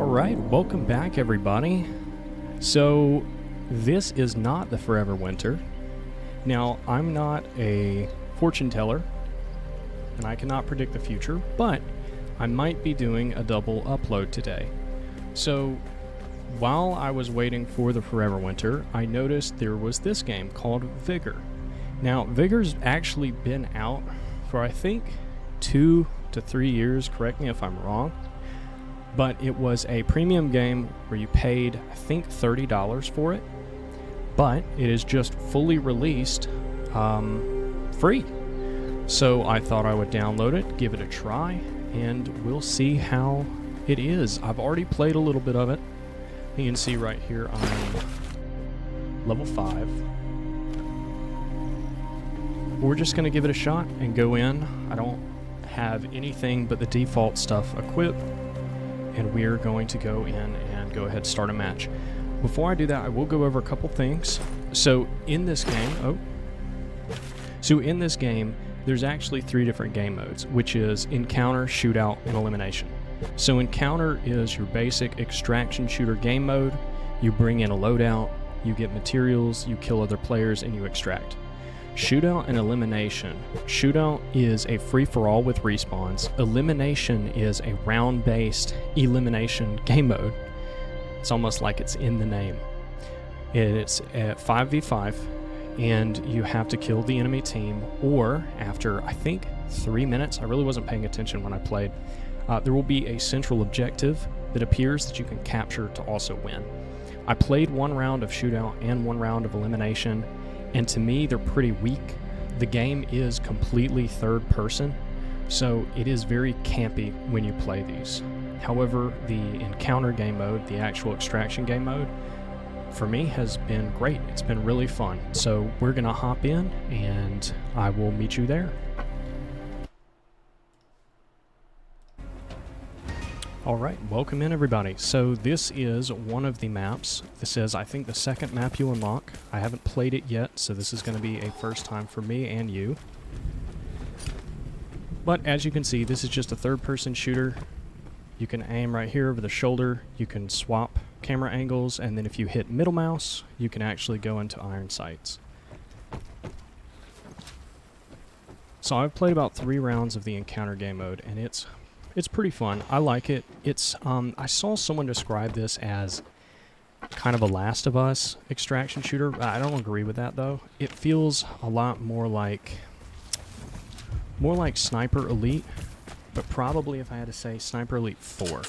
Alright, welcome back everybody. So, this is not the Forever Winter. Now, I'm not a fortune teller, and I cannot predict the future, but I might be doing a double upload today. So, while I was waiting for the Forever Winter, I noticed there was this game called Vigor. Now, Vigor's actually been out for I think 2 to 3 years, correct me if I'm wrong. But it was a premium game where you paid, I think, $30 for it. But it is just fully released free. So I thought I would download it, give it a try, and we'll see how it is. I've already played a little bit of it. You can see right here I'm level 5. We're just going to give it a shot and go in. I don't have anything but the default stuff equipped. And we're going to go in and go ahead and start a match. Before I do that, I will go over a couple things. So in this game, there's actually 3 different game modes, which is encounter, shootout, and elimination. So encounter is your basic extraction shooter game mode. You bring in a loadout, you get materials, you kill other players, and you extract. Shootout and elimination. Shootout is a free-for-all with respawns. Elimination is a round-based elimination game mode. It's almost like it's in the name. It's at 5v5, and you have to kill the enemy team, or after, I think, 3 minutes, I really wasn't paying attention when I played, there will be a central objective that appears that you can capture to also win. I played 1 round of shootout and 1 round of elimination, and to me, they're pretty weak. The game is completely third person, so it is very campy when you play these. However, the encounter game mode, the actual extraction game mode, for me has been great. It's been really fun. So we're gonna hop in and I will meet you there. Alright, welcome in everybody. So this is one of the maps. This is, I think, the second map you unlock. I haven't played it yet, so this is going to be a first time for me and you. But as you can see, this is just a third-person shooter. You can aim right here over the shoulder. You can swap camera angles, and then if you hit middle mouse, you can actually go into iron sights. So I've played about 3 rounds of the encounter game mode, and it's pretty fun. I like it. It's I saw someone describe this as kind of a Last of Us extraction shooter. I don't agree with that though. It feels a lot more like Sniper Elite, but probably if I had to say Sniper Elite 4.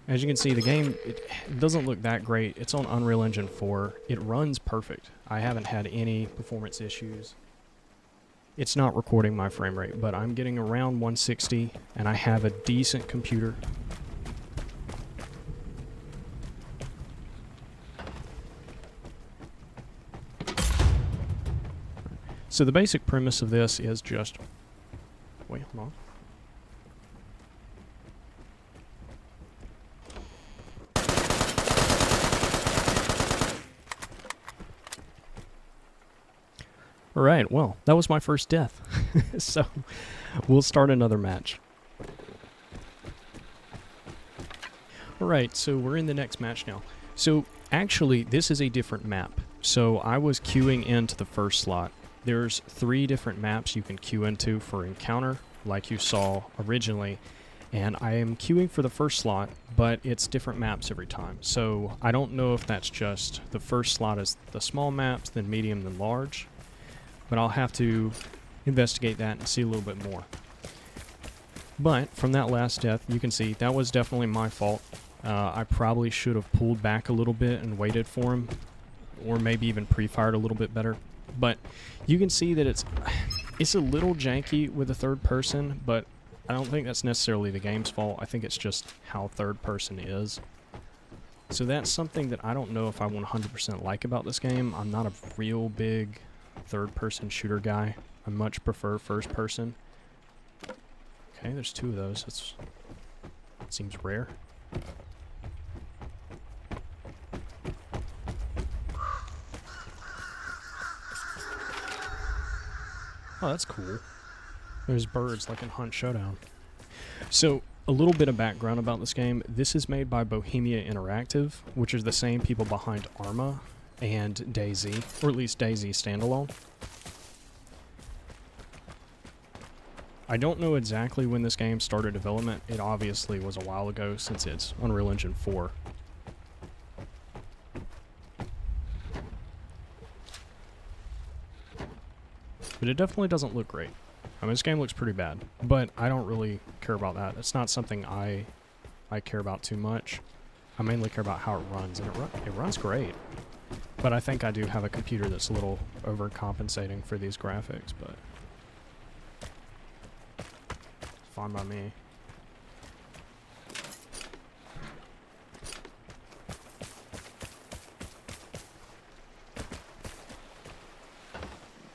As you can see, the game it doesn't look that great. It's on Unreal Engine 4. It runs perfect. I haven't had any performance issues. It's not recording my frame rate, but I'm getting around 160, and I have a decent computer. So the basic premise of this is just... Wait, hold on. Alright, well, that was my first death. So, we'll start another match. Alright, so we're in the next match now. So, actually, this is a different map. So, I was queuing into the first slot. There's 3 different maps you can queue into for encounter, like you saw originally. And I am queuing for the first slot, but it's different maps every time. So, I don't know if that's just the first slot is the small maps, then medium, then large. But I'll have to investigate that and see a little bit more. But from that last death, you can see that was definitely my fault. I probably should have pulled back a little bit and waited for him, or maybe even pre-fired a little bit better. But you can see that it's a little janky with the third person, but I don't think that's necessarily the game's fault. I think it's just how third person is. So that's something that I don't know if I 100% like about this game. I'm not a real big third-person shooter guy. I much prefer first-person. Okay, there's 2 of those. That seems rare. Oh, that's cool. There's birds like in Hunt Showdown. So A little bit of background about this game. This is made by Bohemia Interactive, which is the same people behind Arma and DayZ, or at least DayZ Standalone. I don't know exactly when this game started development. It obviously was a while ago since it's Unreal Engine 4. But it definitely doesn't look great. I mean, this game looks pretty bad, but I don't really care about that. It's not something I care about too much. I mainly care about how it runs, and it runs great. But I think I do have a computer that's a little overcompensating for these graphics, but it's fine by me.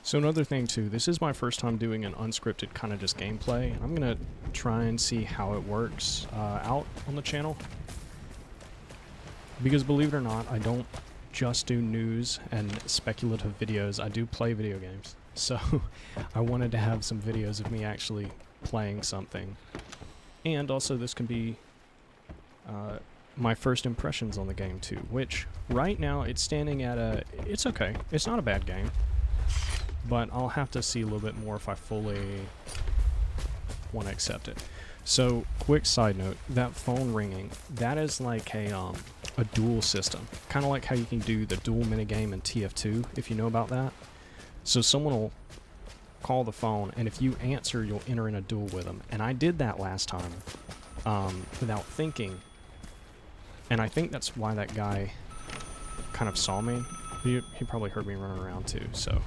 So another thing too, this is my first time doing an unscripted kind of just gameplay. I'm going to try and see how it works out on the channel. Because believe it or not, I don't just do news and speculative videos. I do play video games. So I wanted to have some videos of me actually playing something. And also this can be my first impressions on the game too, which right now it's standing at it's okay. It's not a bad game. But I'll have to see a little bit more if I fully want to accept it. So, quick side note, that phone ringing, that is like a duel system. Kind of like how you can do the duel minigame in TF2, if you know about that. So someone will call the phone, and if you answer, you'll enter in a duel with them. And I did that last time without thinking. And I think that's why that guy kind of saw me. He probably heard me running around too, so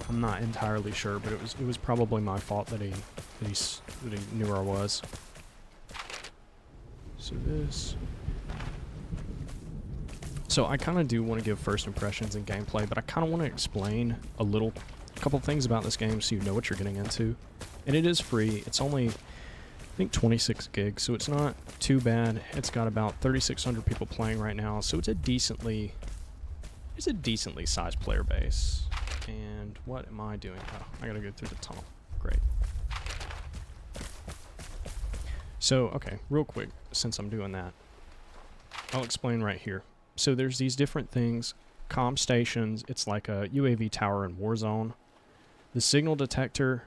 I'm not entirely sure, but it was probably my fault that he knew where I was. So I kind of do want to give first impressions and gameplay, but I kind of want to explain a couple things about this game so you know what you're getting into. And it is free. It's only, I think, 26 gigs, so it's not too bad. It's got about 3,600 people playing right now, so it's a decently sized player base. And what am I doing? Oh, I gotta go through the tunnel. Great. So, okay, real quick, since I'm doing that, I'll explain right here. So there's these different things, comm stations. It's like a UAV tower in Warzone. The signal detector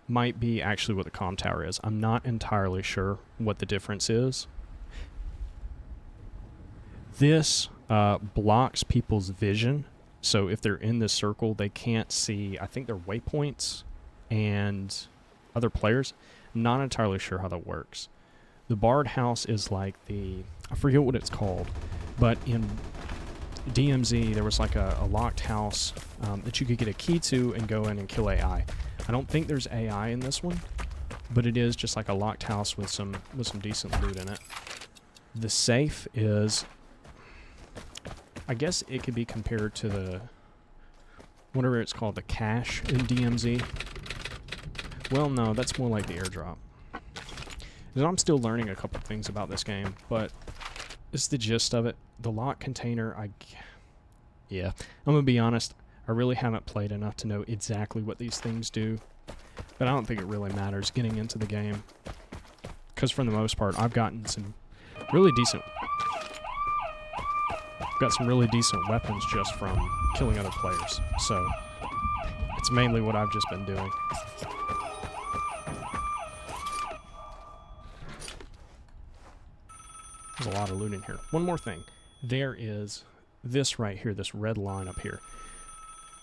might be actually what the comm tower is. I'm not entirely sure what the difference is. This blocks people's vision. So if they're in this circle, they can't see, I think, their waypoints and other players. Not entirely sure how that works. The barred house is like I forget what it's called, but in DMZ there was like a locked house that you could get a key to and go in and kill AI. I don't think there's AI in this one, but it is just like a locked house with some decent loot in it. The safe is, I guess it could be compared to the, whatever it's called, the cache in DMZ. Well, no, that's more like the airdrop. And I'm still learning a couple things about this game, but it's the gist of it. The lock container, yeah, I'm gonna be honest, I really haven't played enough to know exactly what these things do, but I don't think it really matters getting into the game, because for the most part, I've gotten some really decent weapons just from killing other players, so it's mainly what I've just been doing. There's a lot of loot in here. One more thing. There is this right here, this red line up here.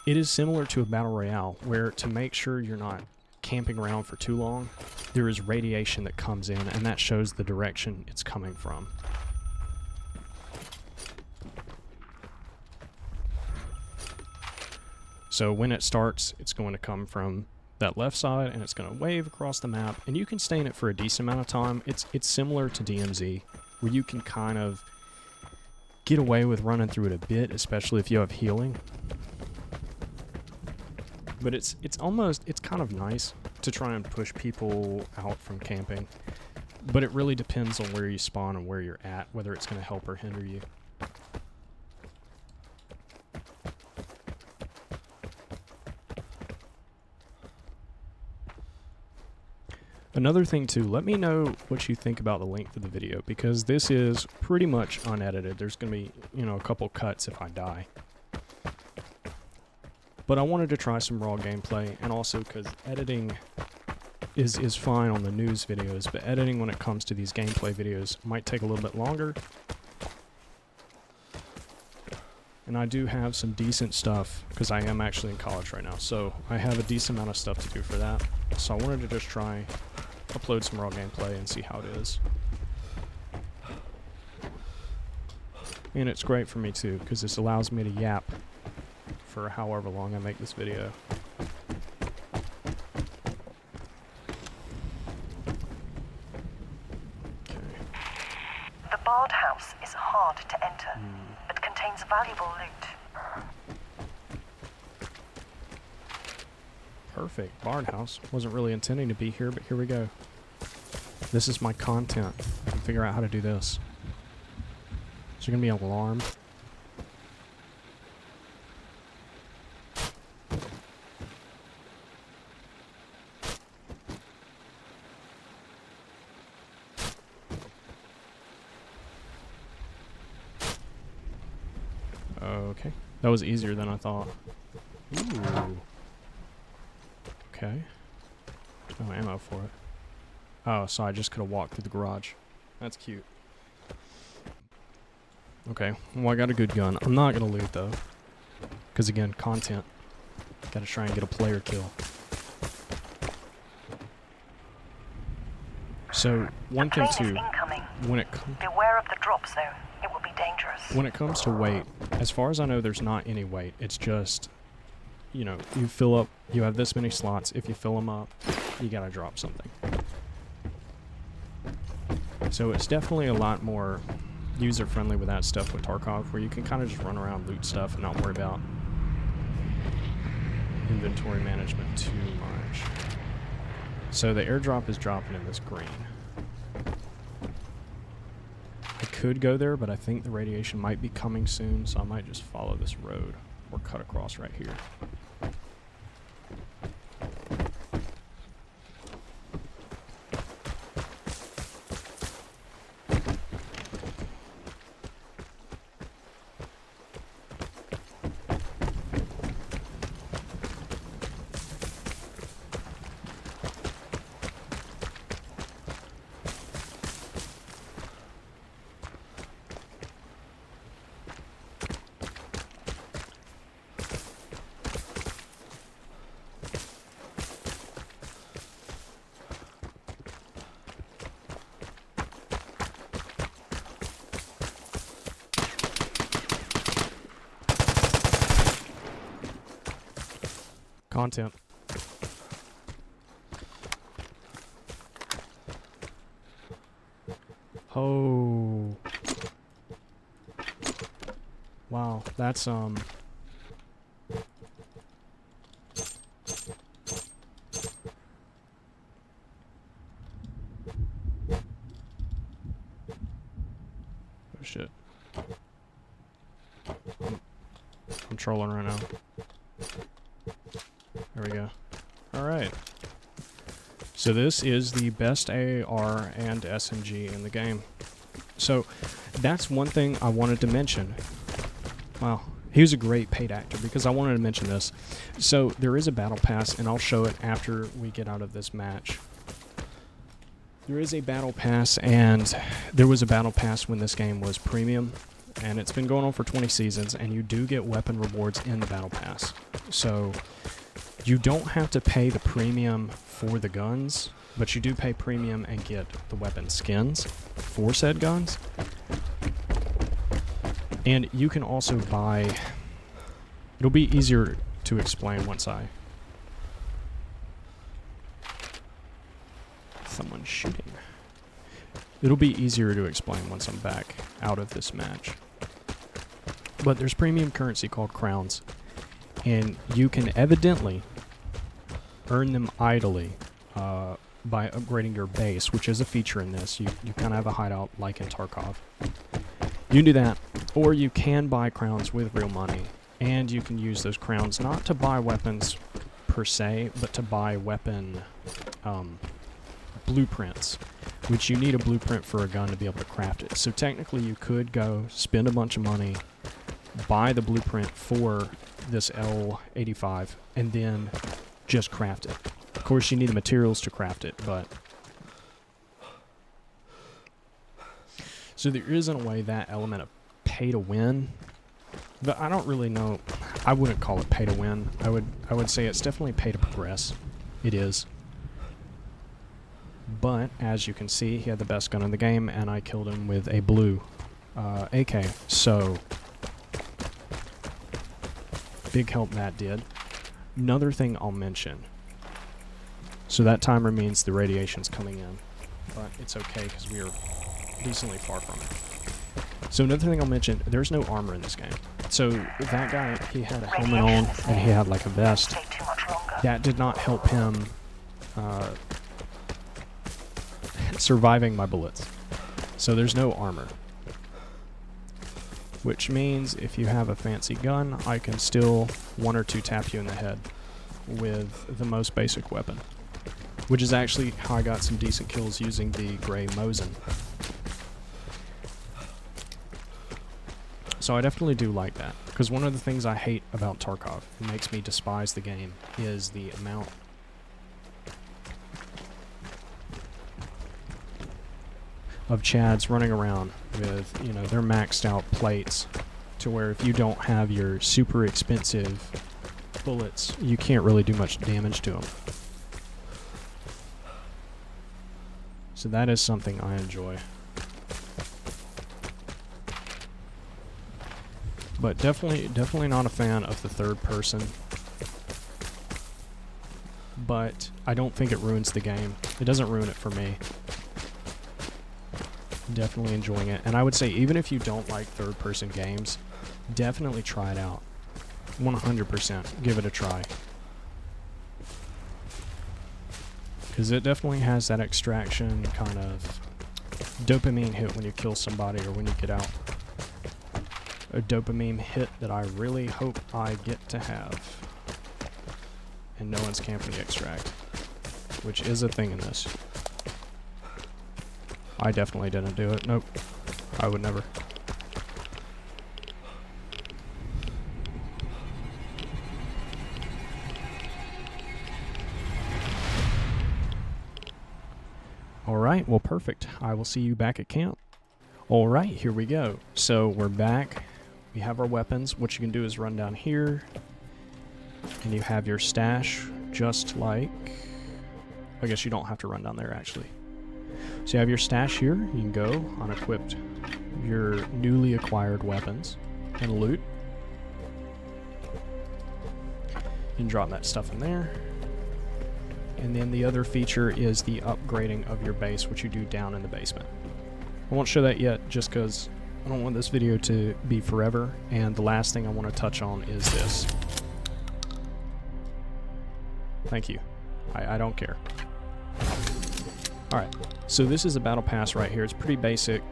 It is similar to a battle royale, where to make sure you're not camping around for too long, there is radiation that comes in, and that shows the direction it's coming from. So when it starts, it's going to come from that left side, and it's going to wave across the map, and you can stay in it for a decent amount of time. It's similar to DMZ, where you can kind of get away with running through it a bit, especially if you have healing. But it's kind of nice to try and push people out from camping. But it really depends on where you spawn and where you're at, whether it's going to help or hinder you. Another thing too, let me know what you think about the length of the video, because this is pretty much unedited. There's going to be, you know, a couple cuts if I die. But I wanted to try some raw gameplay, and also because editing is fine on the news videos, but editing when it comes to these gameplay videos might take a little bit longer. And I do have some decent stuff, because I am actually in college right now, so I have a decent amount of stuff to do for that. So I wanted to just try upload some raw gameplay and see how it is. And it's great for me too, because this allows me to yap for however long I make this video. The barred house is hard to enter, but contains valuable loot. Perfect. Barred house. Wasn't really intending to be here, but here we go. This is my content. I can figure out how to do this. Is there going to be an alarm? Okay. That was easier than I thought. Ooh. Okay. There's no ammo for it. Oh, so I just could have walked through the garage. That's cute. Okay. Well, I got a good gun. I'm not going to loot, though. Because, again, content. Got to try and get a player kill. So, one thing, too, when it comes... Beware of the drops, though. It will be dangerous. When it comes to weight, as far as I know, there's not any weight. It's just, you know, you fill up, you have this many slots. If you fill them up, you gotta drop something. So it's definitely a lot more user-friendly with that stuff with Tarkov, where you can kind of just run around, loot stuff, and not worry about inventory management too much. So the airdrop is dropping in this green. I could go there, but I think the radiation might be coming soon, so I might just follow this road or cut across right here. Content. Oh. Wow, that's Oh shit. I'm trolling right now. There we go. Alright. So this is the best AR and SMG in the game. So that's one thing I wanted to mention. Wow. He was a great paid actor because I wanted to mention this. So there is a battle pass, and I'll show it after we get out of this match. There is a battle pass, and there was a battle pass when this game was premium, and it's been going on for 20 seasons, and you do get weapon rewards in the battle pass. So you don't have to pay the premium for the guns, but you do pay premium and get the weapon skins for said guns. And you can also buy... It'll be easier to explain once I... Someone's shooting. It'll be easier to explain once I'm back out of this match. But there's premium currency called crowns, and you can evidently earn them idly by upgrading your base, which is a feature in this. You kind of have a hideout like in Tarkov. You can do that, or you can buy crowns with real money, and you can use those crowns not to buy weapons per se, but to buy weapon blueprints, which you need a blueprint for a gun to be able to craft it. So technically you could go spend a bunch of money, buy the blueprint for this L85, and then just craft it. Of course you need the materials to craft it, but... So there is, in a way, that element of pay to win, but I don't really know. I wouldn't call it pay to win. I would say it's definitely pay to progress. It is. But as you can see, he had the best gun in the game, and I killed him with a blue AK. So big help that did. Another thing I'll mention. So that timer means the radiation's coming in, but it's okay because we are decently far from it. So another thing I'll mention, there's no armor in this game. So that guy, he had a helmet on and he had like a vest. That did not help him surviving my bullets. So there's no armor. Which means if you have a fancy gun, I can still 1 or 2 tap you in the head with the most basic weapon. Which is actually how I got some decent kills using the gray Mosin. So I definitely do like that, because one of the things I hate about Tarkov, and makes me despise the game, is the amount of Chads running around with, you know, their maxed out plates, to where if you don't have your super expensive bullets, you can't really do much damage to them. So that is something I enjoy. But definitely not a fan of the third person. But I don't think it ruins the game. It doesn't ruin it for me. Definitely enjoying it. And I would say even if you don't like third person games, definitely try it out. 100% give it a try. Because it definitely has that extraction kind of dopamine hit when you kill somebody or when you get out. A dopamine hit that I really hope I get to have. And no one's camping the extract, which is a thing in this. I definitely didn't do it. Nope. I would never. Alright, well perfect. I will see you back at camp. Alright, here we go. So we're back. We have our weapons. What you can do is run down here, and you have your stash, just like... I guess you don't have to run down there, actually. So you have your stash here. You can go unequipped your newly acquired weapons and loot. You can drop that stuff in there. And then the other feature is the upgrading of your base, which you do down in the basement. I won't show that yet, just because I don't want this video to be forever, and the last thing I want to touch on is this. Thank you. I don't care. Alright, so this is a battle pass right here. It's pretty basic.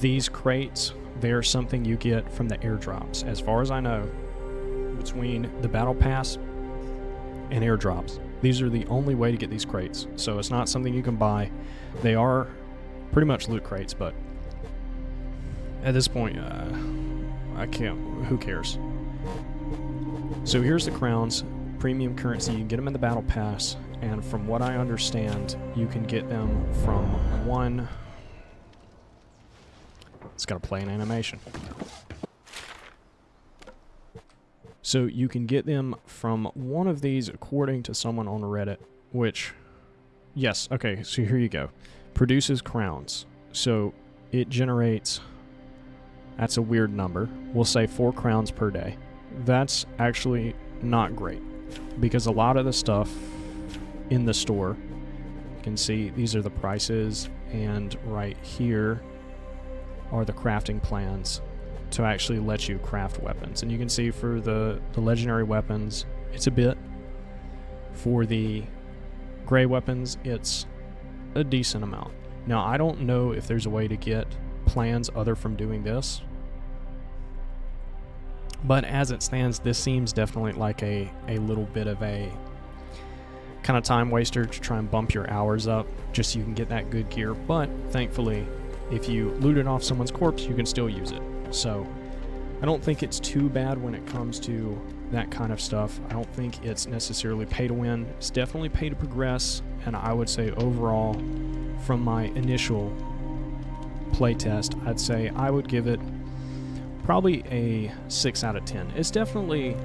These crates, they're something you get from the airdrops. As far as I know, between the battle pass and airdrops, these are the only way to get these crates. So it's not something you can buy. They are pretty much loot crates, but at this point, I can't. Who cares? So here's the crowns, premium currency. You can get them in the battle pass, and from what I understand, you can get them from one. It's got to play an animation. So you can get them from one of these, according to someone on Reddit, which, yes, okay, so here you go. Produces crowns. So it generates, that's a weird number. We'll say 4 crowns per day. That's actually not great, because a lot of the stuff in the store, you can see these are the prices, and right here are the crafting plans to actually let you craft weapons. And you can see for the legendary weapons, it's a bit. For the gray weapons, it's a decent amount. Now, I don't know if there's a way to get plans other from doing this, but as it stands, this seems definitely like a little bit of a kind of time waster to try and bump your hours up just so you can get that good gear. But thankfully, if you loot it off someone's corpse, you can still use it. So I don't think it's too bad when it comes to that kind of stuff. I don't think it's necessarily pay to win. It's definitely pay to progress, and I would say overall, from my initial playtest, I'd say I would give it probably a 6 out of 10. It's definitely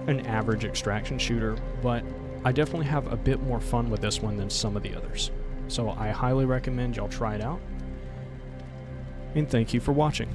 an average extraction shooter, but I definitely have a bit more fun with this one than some of the others. So I highly recommend y'all try it out, and thank you for watching.